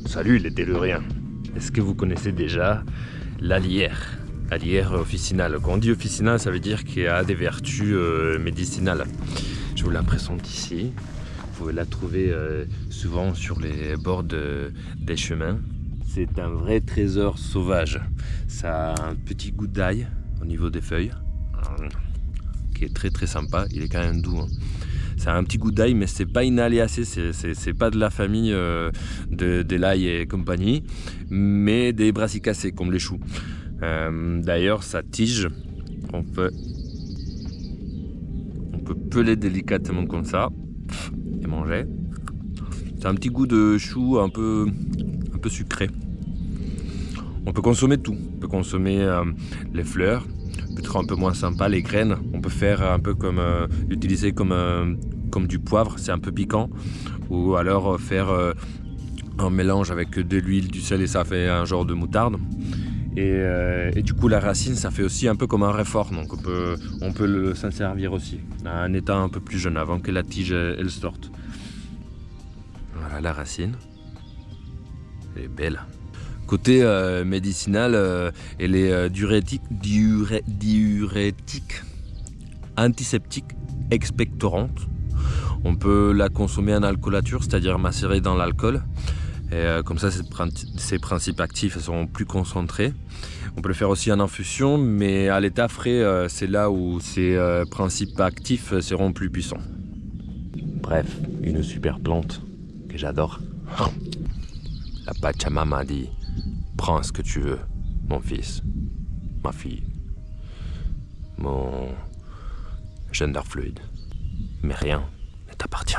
Salut les telluriens. Est-ce que vous connaissez déjà la lierre? La lierre officinale. Quand on dit officinale, ça veut dire qu'il a des vertus médicinales. Je vous la présente ici. Vous pouvez la trouver souvent sur les bords des chemins. C'est un vrai trésor sauvage. Ça a un petit goût d'ail au niveau des feuilles, qui est très sympa. Il est quand même doux, hein. Ça a un petit goût d'ail, mais c'est pas une aléacée, c'est pas de la famille de l'ail et compagnie, mais des brassicacées comme les choux. D'ailleurs, sa tige, on peut peler délicatement comme ça et manger. C'est un petit goût de chou un peu sucré. On peut consommer tout. On peut consommer les fleurs, peut-être un peu moins sympa, les graines. On peut faire un peu comme l'utiliser comme du poivre, c'est un peu piquant. Ou alors faire un mélange avec de l'huile, du sel et ça fait un genre de moutarde. Et du coup la racine, ça fait aussi un peu comme un réfort, donc on peut s'en servir aussi à un état un peu plus jeune, avant que la tige elle sorte. Voilà la racine, elle est belle. Côté médicinal, elle est diurétique, antiseptique, expectorante. On peut la consommer en alcoolature, c'est-à-dire macérée dans l'alcool. Et comme ça, ses principes actifs seront plus concentrés. On peut le faire aussi en infusion, mais à l'état frais, c'est là où ses principes actifs seront plus puissants. Bref, une super plante que j'adore. La Pachamama m'a dit: prends ce que tu veux, mon fils, ma fille, mon gender fluide, mais rien ne t'appartient.